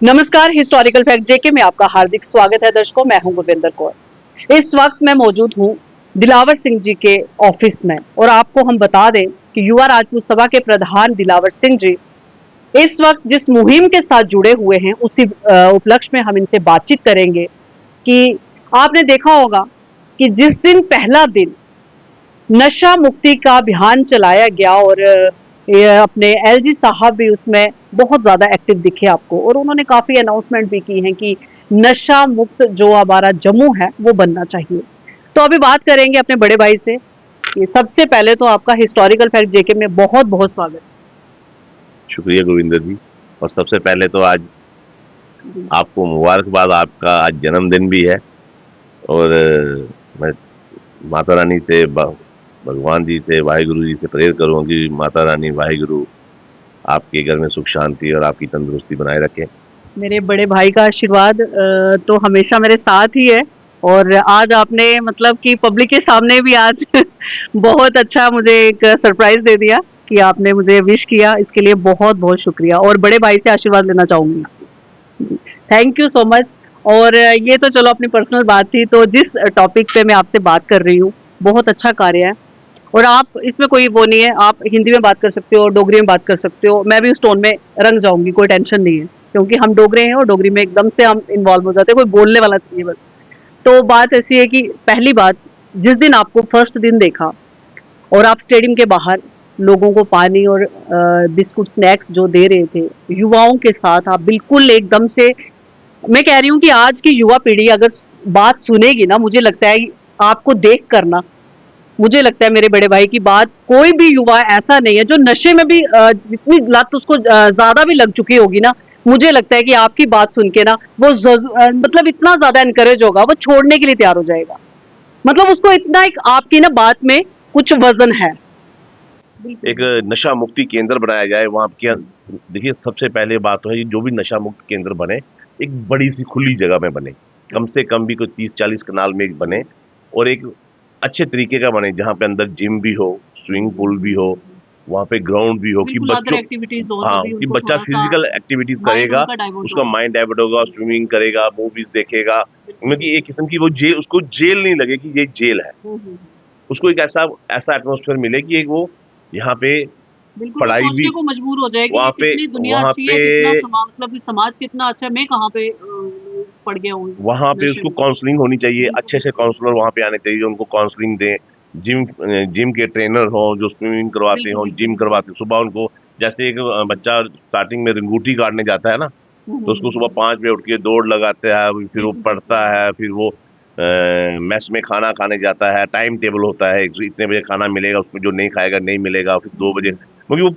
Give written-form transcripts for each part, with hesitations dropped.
नमस्कार, historical fact जेके में आपका हार्दिक स्वागत है दर्शकों। मैं हूं गुरविंदर कौर। इस वक्त मैं मौजूद हूं दिलावर सिंह जी के ऑफिस में और आपको हम बता दें कि युवा राजपूत सभा के प्रधान दिलावर सिंह जी इस वक्त जिस मुहिम के साथ जुड़े हुए हैं उसी उपलक्ष्य में हम इनसे बातचीत करेंगे कि आपने देखा होगा कि जिस दिन पहला दिन नशा मुक्ति का अभियान चलाया गया और ये अपने एलजी साहब भी उसमें बहुत ज्यादा एक्टिव दिखे आपको और उन्होंने काफी अनाउंसमेंट भी की हैं कि नशा मुक्त जो हमारा जम्मू है वो बनना चाहिए। तो अभी बात करेंगे अपने बड़े भाई से। ये सबसे पहले तो आपका हिस्टोरिकल फैक्ट जेके में बहुत बहुत स्वागत। शुक्रिया गोविंदर जी। और सबसे पहले तो आज आपको मुबारकबाद, आपका आज जन्मदिन भी है और मैं माता रानी से भगवान जी से वाहिगुरु जी से प्रेयर करूँ कि माता रानी वाहिगुरु आपके घर में सुख शांति और आपकी तंदुरुस्ती बनाए रखें। मेरे बड़े भाई का आशीर्वाद तो हमेशा मेरे साथ ही है और आज आपने मतलब कि पब्लिक के सामने भी आज बहुत अच्छा मुझे एक सरप्राइज दे दिया कि आपने मुझे विश किया, इसके लिए बहुत बहुत शुक्रिया और बड़े भाई से आशीर्वाद लेना चाहूंगी जी। Thank you so much. और ये तो चलो अपनी पर्सनल बात थी, तो जिस टॉपिक पे मैं आपसे बात कर रही हूँ बहुत अच्छा कार्य है और आप इसमें कोई वो नहीं है, आप हिंदी में बात कर सकते हो, डोगरी में बात कर सकते हो, मैं भी उस टोन में रंग जाऊंगी, कोई टेंशन नहीं है क्योंकि हम डोगरे हैं और डोगरी में एकदम से हम इन्वॉल्व हो जाते हैं, कोई बोलने वाला चाहिए बस। तो बात ऐसी है कि पहली बात, जिस दिन आपको फर्स्ट दिन देखा और आप स्टेडियम के बाहर लोगों को पानी और बिस्कुट स्नैक्स जो दे रहे थे युवाओं के साथ, आप बिल्कुल एकदम से, मैं कह रही हूँ कि आज की युवा पीढ़ी अगर बात सुनेगी ना, मुझे लगता है आपको देख करना, मुझे लगता है मेरे बड़े भाई की बात, कोई भी युवा ऐसा नहीं है जो नशे में भी जितनी लत उसको ज्यादा भी लग चुकी होगी ना, मुझे लगता है कि आपकी बात सुन के ना वो मतलब इतना ज्यादा एनकरेज होगा, वो छोड़ने के लिए तैयार हो जाएगा। मतलब उसको इतना एक आपकी ना बात में कुछ वजन है। एक नशा मुक्ति केंद्र बनाया जाए वहाँ के। देखिए, सबसे पहले बात तो है जो भी नशा मुक्त केंद्र बने एक बड़ी सी खुली जगह में बने, कम से कम भी कोई 30-40 कनाल में एक बने और एक अच्छे तरीके का बने जहाँ पे अंदर जिम भी हो, स्विमिंग पूल भी हो, वहाँ पे ग्राउंड भी हो कि बच्चों कि बच्चा फिजिकल एक्टिविटीज करेगा, उसका माइंड डाइवर्ट होगा, स्विमिंग करेगा, मूवीज देखेगा, मतलब एक किस्म की वो उसको जेल नहीं लगे कि ये जेल है। उसको एक ऐसा एटमॉस्फेयर मिले कि एक वो यहाँ पे पढ़ाई भी को मजबूर हो जाए कि वहाँ पे मतलब समाज कितना अच्छा, मैं कहाँ पे पड़ गया हूँ। वहाँ पे उसको काउंसलिंग होनी चाहिए, अच्छे से काउंसलर वहाँ पे आने चाहिए जो उनको काउंसलिंग दें, जिम के ट्रेनर हो जो स्विमिंग करवाते हो, जिम करवाते, सुबह उनको, जैसे एक बच्चा स्टार्टिंग में रिंगूटी काटने जाता है ना, तो उसको सुबह 5 बजे उठ के दौड़ लगाता है, फिर वो पढ़ता है, फिर वो मेस में खाना खाने जाता है, टाइम टेबल होता है, इतने बजे खाना मिलेगा, उसमें जो नहीं खाएगा नहीं मिलेगा, फिर 2 बजे, क्योंकि वो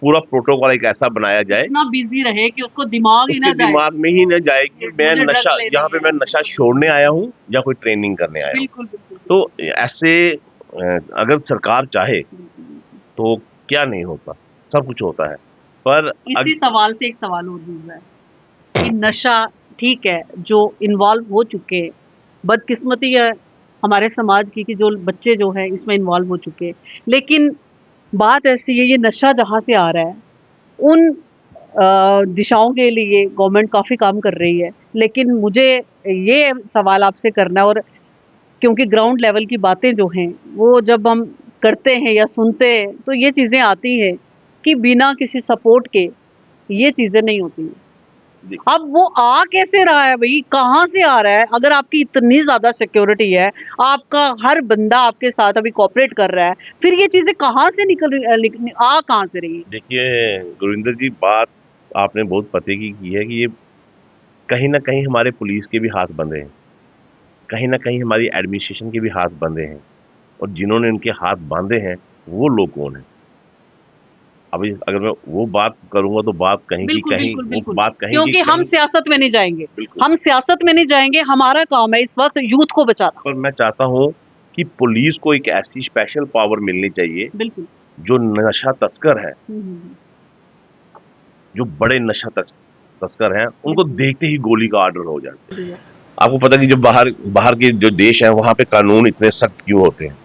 पूरा प्रोटोकॉल एक ऐसा बनाया जाए इतना बिजी रहे कि उसको दिमाग ही ना जाए, दिमाग में ही न जाए कि मैं नशा, यहाँ पे मैं नशा छोड़ने आया हूँ या कोई ट्रेनिंग करने आया हूँ। तो ऐसे अगर सरकार चाहे तो क्या नहीं होता, सब कुछ होता है। पर इसी सवाल से एक सवाल और दूसरा है कि नशा ठीक है जो इन्वॉल्व हो चुके हैं, बदकिस्मती है हमारे समाज की कि जो बच्चे जो है इसमें इन्वॉल्व हो चुके हैं, लेकिन बात ऐसी है ये नशा जहाँ से आ रहा है उन दिशाओं के लिए गवर्नमेंट काफ़ी काम कर रही है, लेकिन मुझे ये सवाल आपसे करना है, और क्योंकि ग्राउंड लेवल की बातें जो हैं वो जब हम करते हैं या सुनते हैं तो ये चीज़ें आती हैं कि बिना किसी सपोर्ट के ये चीज़ें नहीं होती हैं। अब वो आ कैसे रहा है भाई, कहाँ से आ रहा है? अगर आपकी इतनी ज्यादा सिक्योरिटी है, आपका हर बंदा आपके साथ अभी कोऑपरेट कर रहा है, फिर ये चीजें कहाँ से कहाँ से रही? देखिए गुरविंदर जी, बात आपने बहुत पते की है कि ये कहीं ना कहीं हमारे पुलिस के भी हाथ बंधे हैं, कहीं ना कहीं हमारी एडमिनिस्ट्रेशन के भी हाथ बंधे हैं, और जिन्होंने इनके हाथ बांधे हैं वो लोग कौन है? अभी अगर मैं वो बात करूंगा तो बात कहीं की कहीं, वो बात कहीं, क्योंकि हम सियासत में नहीं जाएंगे, हम सियासत में नहीं जाएंगे, हमारा काम है इस वक्त यूथ को बचाना। पर मैं चाहता हूँ कि पुलिस को एक ऐसी स्पेशल पावर मिलनी चाहिए जो नशा तस्कर है, जो बड़े नशा तस्कर हैं, उनको देखते ही गोली का ऑर्डर हो जाता है। आपको पता है कि जब बाहर के जो देश हैं वहां पे कानून इतने सख्त क्यों होते हैं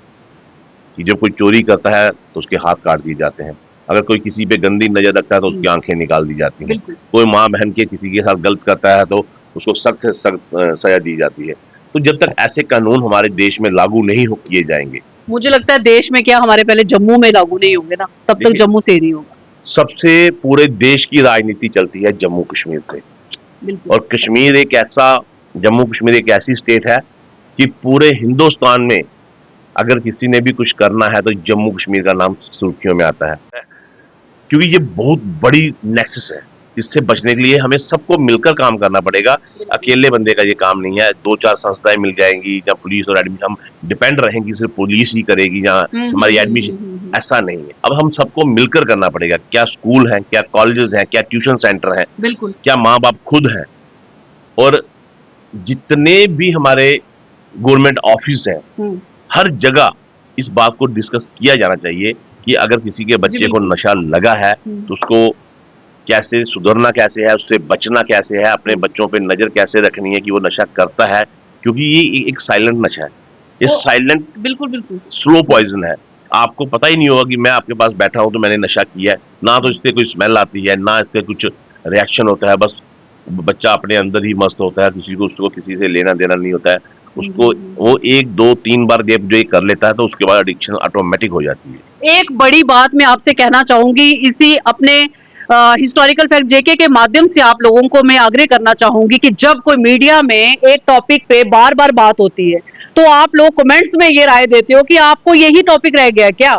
कि जब कोई चोरी करता है तो उसके हाथ काट दिए जाते हैं, अगर कोई किसी पे गंदी नजर रखता है तो उसकी आंखें निकाल दी जाती हैं। बिल्कुल। कोई माँ बहन के किसी के साथ गलत करता है तो उसको सख्त से सख्त सजा दी जाती है। तो जब तक ऐसे कानून हमारे देश में लागू नहीं हो किए जाएंगे, मुझे लगता है देश में क्या, हमारे पहले जम्मू में लागू नहीं होंगे ना, तब तक देखिए, जम्मू से ही नहीं होगा। सबसे पूरे देश की राजनीति चलती है जम्मू कश्मीर से, बिल्कुल। और कश्मीर एक ऐसा, जम्मू कश्मीर एक ऐसी स्टेट है कि पूरे हिंदुस्तान में अगर किसी ने भी कुछ करना है तो जम्मू कश्मीर का नाम सुर्खियों में आता है, क्योंकि ये बहुत बड़ी नेक्सस है। इससे बचने के लिए हमें सबको मिलकर काम करना पड़ेगा। अकेले बंदे का ये काम नहीं है। 2-4 संस्थाएं मिल जाएंगी या पुलिस और एडमिशन, हम डिपेंड रहेंगे सिर्फ पुलिस ही करेगी या हमारी एडमिशन, ऐसा नहीं है। अब हम सबको मिलकर करना पड़ेगा। क्या स्कूल है, क्या कॉलेजेस हैं, क्या ट्यूशन सेंटर हैं, बिल्कुल। क्या माँ बाप खुद हैं, और जितने भी हमारे गवर्नमेंट ऑफिस हैं, हर जगह इस बात को डिस्कस किया जाना चाहिए कि अगर किसी के बच्चे को नशा लगा है तो उसको कैसे सुधरना, कैसे है, उससे बचना कैसे है, अपने बच्चों पे नजर कैसे रखनी है कि वो नशा करता है, क्योंकि ये एक साइलेंट नशा है। ये साइलेंट, बिल्कुल बिल्कुल स्लो पॉइजन है। आपको पता ही नहीं होगा कि मैं आपके पास बैठा हूं तो मैंने नशा किया है, ना तो इससे कोई स्मेल आती है, ना इससे कुछ रिएक्शन होता है। बस बच्चा अपने अंदर ही मस्त होता है, उसको किसी से लेना देना नहीं होता है। उसको वो 1, 2, 3 बार जब जो ये कर लेता है तो उसके बाद एडिक्शन ऑटोमेटिक हो जाती है। एक बड़ी बात मैं आपसे कहना चाहूंगी, इसी अपने हिस्टोरिकल फैक्ट जेके के माध्यम से आप लोगों को मैं आग्रह करना चाहूंगी कि जब कोई मीडिया में एक टॉपिक पे बार बार बात होती है तो आप लोग कमेंट्स में ये राय देते हो कि आपको यही टॉपिक रह गया क्या।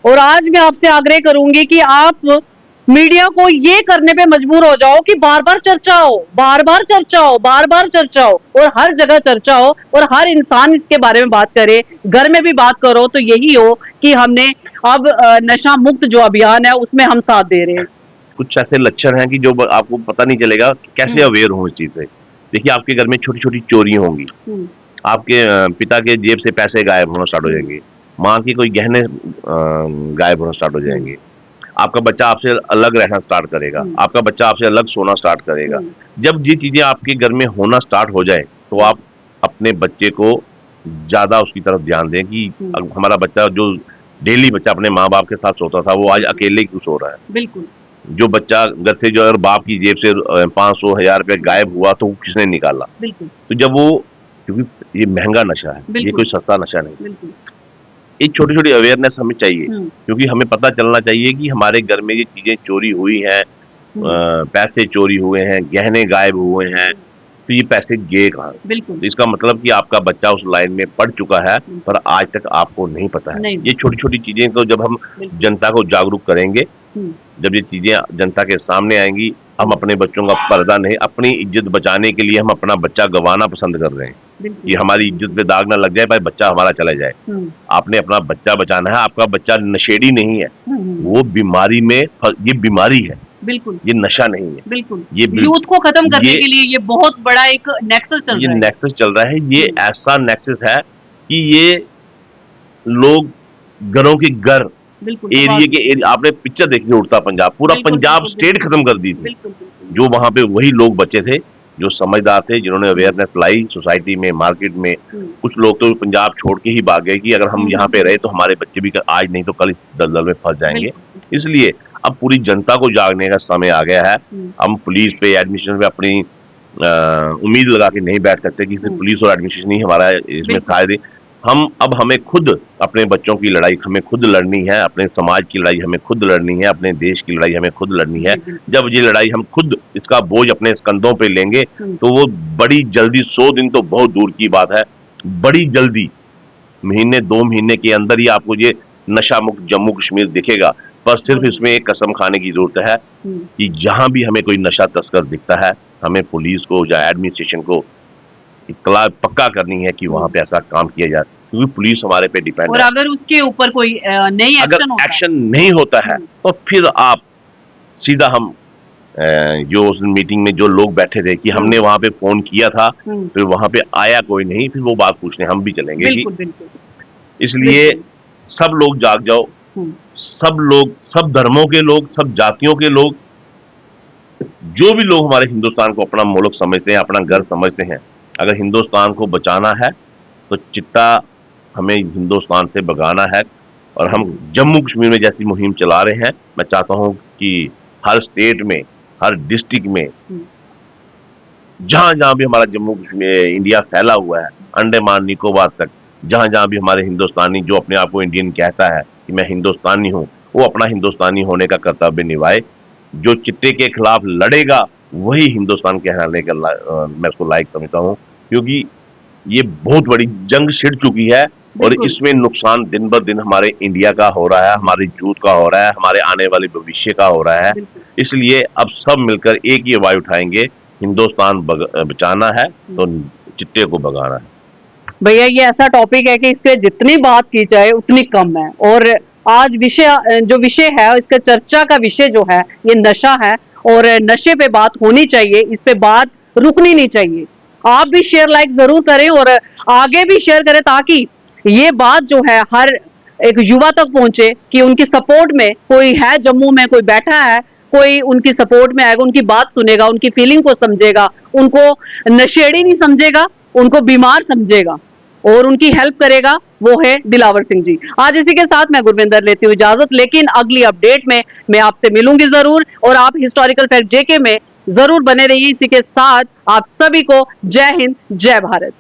और आज मैं आपसे आग्रह करूंगी कि आप मीडिया को ये करने पे मजबूर हो जाओ कि बार बार चर्चा हो, बार बार चर्चा हो, बार बार चर्चा हो, और हर जगह चर्चा हो और हर इंसान इसके बारे में बात करे, घर में भी बात करो तो यही हो कि हमने अब नशा मुक्त जो अभियान है उसमें हम साथ दे रहे हैं। कुछ ऐसे लक्षण हैं कि जो आपको पता नहीं चलेगा कि कैसे अवेयर हो इस चीज से। देखिए, आपके घर में छोटी छोटी चोरियां होंगी, आपके पिता के जेब से पैसे गायब होना स्टार्ट हो जाएंगे, माँ की कोई गहने गायब होना स्टार्ट हो जाएंगे, आपका बच्चा आपसे अलग रहना स्टार्ट करेगा, आपका बच्चा आपसे अलग सोना स्टार्ट करेगा। जब ये चीजें आपके घर में होना स्टार्ट हो जाए तो आप अपने बच्चे को ज्यादा उसकी तरफ ध्यान दें कि हमारा बच्चा, जो डेली बच्चा अपने माँ बाप के साथ सोता था, वो आज अकेले क्यों सो रहा है। बिल्कुल। जो बच्चा घर से जो अगर बाप की जेब से 500-1000 रुपए गायब हुआ तो किसने निकाला। बिल्कुल। तो जब वो, क्योंकि ये महंगा नशा है, ये कोई सस्ता नशा नहीं। बिल्कुल। एक छोटी छोटी अवेयरनेस हमें चाहिए, क्योंकि हमें पता चलना चाहिए कि हमारे घर में ये चीजें चोरी हुई हैं, पैसे चोरी हुए हैं, गहने गायब हुए हैं, तो ये पैसे गए कहाँ। बिल्कुल। तो इसका मतलब कि आपका बच्चा उस लाइन में पड़ चुका है पर आज तक आपको नहीं पता है। ये छोटी छोटी चीजें को जब हम जनता को जागरूक करेंगे, जब ये चीजें जनता के सामने आएंगी, हम अपने बच्चों का पर्दा नहीं, अपनी इज्जत बचाने के लिए हम अपना बच्चा गंवाना पसंद कर रहे हैं कि हमारी इज्जत पे दाग ना लग जाए, भाई बच्चा हमारा चला जाए। आपने अपना बच्चा बचाना है। आपका बच्चा नशेड़ी नहीं है, वो बीमारी में, ये बीमारी है, बिल्कुल, ये नशा नहीं है। बिल्कुल, ये यूथ को खत्म करने के लिए ये बहुत बड़ा एक नेक्सस चल रहा है। ये नेक्सस चल रहा है। ये ऐसा नेक्सस है कि ये लोग घरों के घर, एरिया के एरिया, आपने पिक्चर देखी उड़ता पंजाब, पूरा पंजाब स्टेट खत्म कर दी थी। जो वहां पे वही लोग बचे थे जो समझदार थे, जिन्होंने अवेयरनेस लाई सोसाइटी में, मार्केट में। कुछ लोग तो पंजाब छोड़ के ही भाग गए कि अगर हम यहाँ पे रहे तो हमारे बच्चे भी आज नहीं तो कल इस दलदल में फंस जाएंगे। इसलिए अब पूरी जनता को जागने का समय आ गया है। हम पुलिस पे, एडमिनिस्ट्रेशन पे अपनी उम्मीद लगा के नहीं बैठ सकते कि सिर्फ पुलिस और एडमिनिस्ट्रेशन ही हमारा इसमें साथ दे। अब हमें खुद अपने बच्चों की लड़ाई हमें खुद लड़नी है, अपने समाज की लड़ाई हमें खुद लड़नी है, अपने देश की लड़ाई हमें खुद लड़नी है। जब ये लड़ाई हम खुद इसका बोझ अपने कंधों पे लेंगे तो वो बड़ी जल्दी, 100 दिन तो बहुत दूर की बात है, बड़ी जल्दी महीने 2 महीने के अंदर ही आपको ये नशा मुक्त जम्मू कश्मीर दिखेगा। पर सिर्फ इसमें एक कसम खाने की जरूरत है कि जहां भी हमें कोई नशा तस्कर दिखता है, हमें पुलिस को या एडमिनिस्ट्रेशन को इत्तला पक्का करनी है कि वहां पे ऐसा काम किया जाए, क्योंकि पुलिस हमारे पे डिपेंड है। और अगर उसके ऊपर कोई नई एक्शन नहीं होता है तो फिर आप सीधा, हम जो उस मीटिंग में जो लोग बैठे थे कि हमने वहां पे फोन किया था, फिर वहां पे आया कोई नहीं, फिर वो बात पूछने हम भी चलेंगे। इसलिए सब लोग जाग जाओ, सब लोग, सब धर्मों के लोग, सब जातियों के लोग, जो भी लोग हमारे हिंदुस्तान को अपना मुल्क समझते हैं, अपना घर समझते हैं, अगर हिंदुस्तान को बचाना है तो चिट्टा हमें हिंदुस्तान से भगाना है और हम जम्मू कश्मीर में जैसी मुहिम चला रहे हैं, मैं चाहता हूं कि हर स्टेट में, हर डिस्ट्रिक्ट में, जहां जहां भी हमारा जम्मू कश्मीर इंडिया फैला हुआ है, अंडमान निकोबार तक, जहां जहां भी हमारे हिंदुस्तानी जो अपने आप को इंडियन कहता है कि मैं हिंदुस्तानी हूं, वो अपना हिंदुस्तानी होने का कर्तव्य निभाए। जो चिट्टे के खिलाफ लड़ेगा वही हिंदुस्तान कहलाने का मैं उसको लायक समझता हूं, क्योंकि ये बहुत बड़ी जंग छिड़ चुकी है और इसमें नुकसान दिन ब दिन हमारे इंडिया का हो रहा है, हमारी यूथ का हो रहा है, हमारे आने वाले भविष्य का हो रहा है। इसलिए अब सब मिलकर एक ही आवाज उठाएंगे, हिंदुस्तान बचाना है तो चिट्टे को भगाना है। भैया ये ऐसा टॉपिक है कि इस पे जितनी बात की जाए उतनी कम है, और आज जो विषय है, इसका चर्चा का विषय जो है ये नशा है, और नशे पे बात होनी चाहिए, इस पे बात रुकनी नहीं चाहिए। आप भी शेयर लाइक जरूर करें और आगे भी शेयर करें, ताकि ये बात जो है हर एक युवा तक पहुंचे कि उनकी सपोर्ट में कोई है, जम्मू में कोई बैठा है, कोई उनकी सपोर्ट में आएगा, उनकी बात सुनेगा, उनकी फीलिंग को समझेगा, उनको नशेड़ी नहीं समझेगा, उनको बीमार समझेगा और उनकी हेल्प करेगा, वो है दिलावर सिंह जी। आज इसी के साथ मैं गुरविंदर लेती हूँ इजाजत, लेकिन अगली अपडेट में मैं आपसे मिलूंगी जरूर, और आप हिस्टोरिकल फैक्ट जेके में जरूर बने रहिए। इसी के साथ आप सभी को जय हिंद, जय भारत।